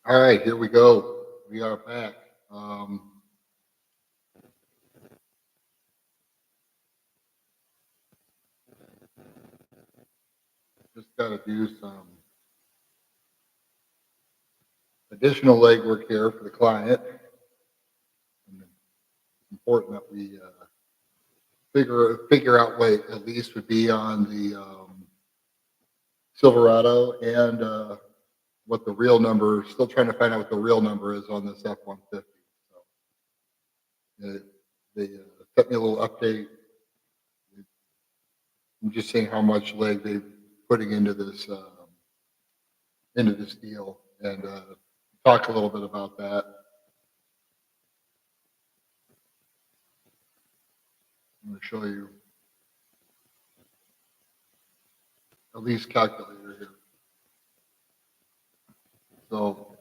All right, here we go. We are back. Um, just got to do some additional legwork here for the client. And it's important that we figure out what at least would be on the Silverado and what the real number. Still trying to find out what the real number is on this F-150. So they sent me a little update. I'm just seeing how much leg they're putting into this deal and talk a little bit about that. I'm going to show you a lease calculator here. So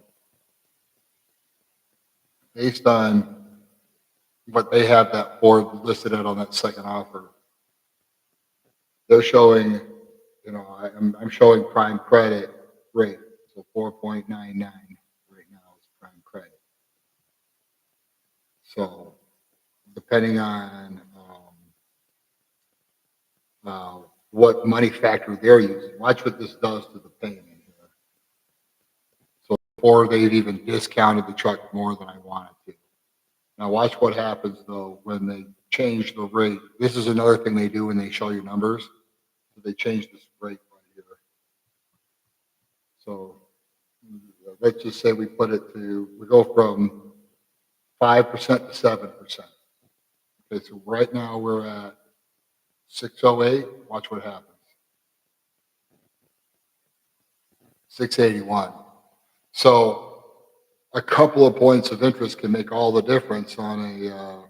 based on what they have that Ford listed at on that second offer, they're showing, I'm showing prime credit rate. So 4.99 right now is prime credit. So depending on what money factor they're using, watch what this does to the payment here. So before they've even discounted the truck more than I wanted to. Now watch what happens though when they change the rate. This is another thing they do when they show you numbers. So they change this rate right here. So let's just say we go from 5% to 7%. Okay, so right now we're at 608. Watch what happens. 681. So a couple of points of interest can make all the difference on a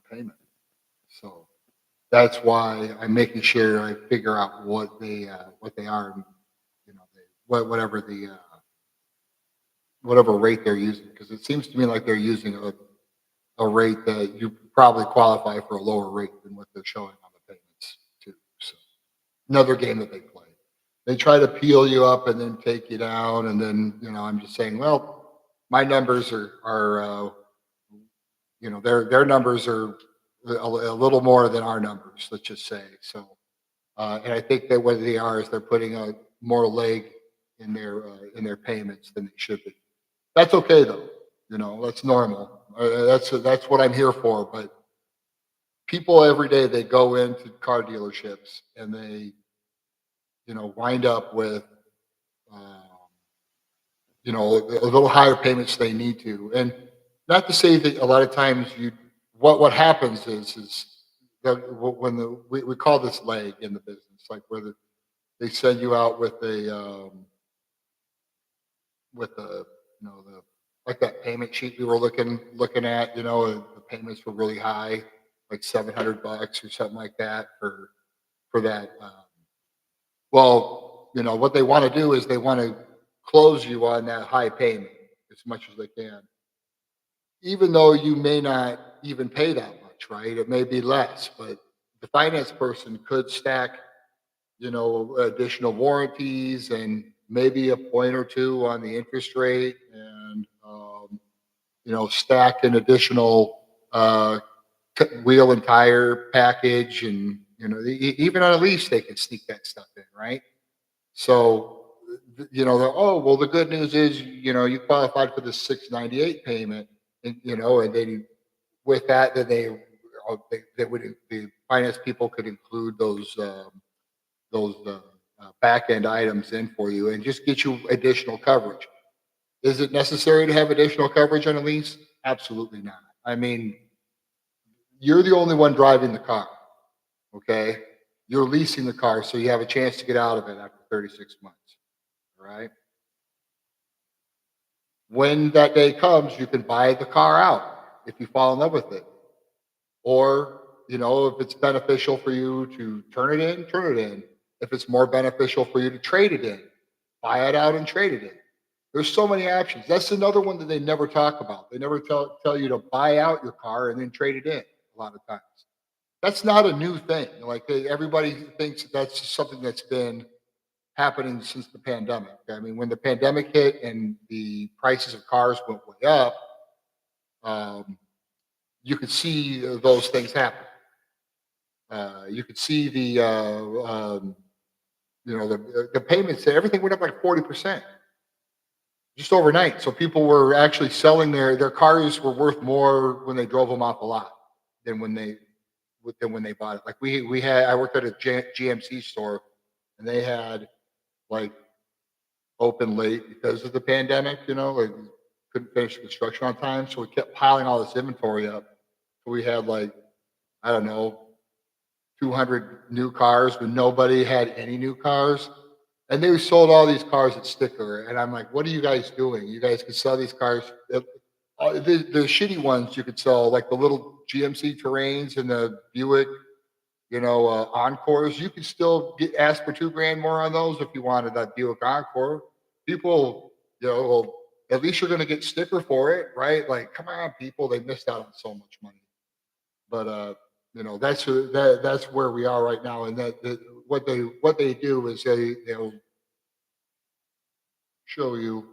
payment. So that's why I'm making sure I figure out what they are, whatever rate they're using, because it seems to me like they're using a rate that you probably qualify for a lower rate than what they're showing on the payments too. So another game that they play. They try to peel you up and then take you down, and then I'm just saying, well, my numbers are their numbers are a little more than our numbers. Let's just say so. And I think that what they are is they're putting a more leg in their payments than they should be. That's okay though. That's normal. That's what I'm here for. But people every day they go into car dealerships and they wind up with um, a little higher payments they need to. And not to say that a lot of times what happens is that we call this leg in the business, like where they send you out with the like that payment sheet we were looking at. The payments were really high, like $700 or something like that for that. Well, what they want to do is they want to close you on that high payment as much as they can, even though you may not even pay that much, right? It may be less, but the finance person could stack additional warranties and maybe a point or two on the interest rate and, stack an additional wheel and tire package. And, even on a lease, they can sneak that stuff in, right? So, oh, well, the good news is, you qualified for the 698 payment and, and then with that, then the finance people could include those back end items in for you and just get you additional coverage. Is it necessary to have additional coverage on a lease? Absolutely not. I mean, you're the only one driving the car, okay? You're leasing the car, so you have a chance to get out of it after 36 months, all right? When that day comes, you can buy the car out if you fall in love with it. Or, if it's beneficial for you to turn it in, turn it in. If it's more beneficial for you to trade it in, buy it out and trade it in. There's so many options. That's another one that they never talk about. They never tell you to buy out your car and then trade it in a lot of times. That's not a new thing. Like everybody thinks that's something that's been happening since the pandemic. I mean, when the pandemic hit and the prices of cars went way up, um, you could see those things happen. You could see the payments. Everything went up like 40% just overnight. So people were actually selling their cars were worth more when they drove them off the lot than when they bought it. Like we had I worked at a GMC store and they had like open late because of the pandemic, like couldn't finish the construction on time. So we kept piling all this inventory up. So we had like, I don't know, 200 new cars, but nobody had any new cars. And they sold all these cars at sticker. And I'm like, what are you guys doing? You guys could sell these cars. The shitty ones you could sell, like the little GMC Terrains and the Buick, Encores. You could still ask for 2 grand more on those if you wanted that Buick Encore. People, well, at least you're going to get sticker for it, right? Like, come on, people, they missed out on so much money. But that's where we are right now, and what they do is they'll show you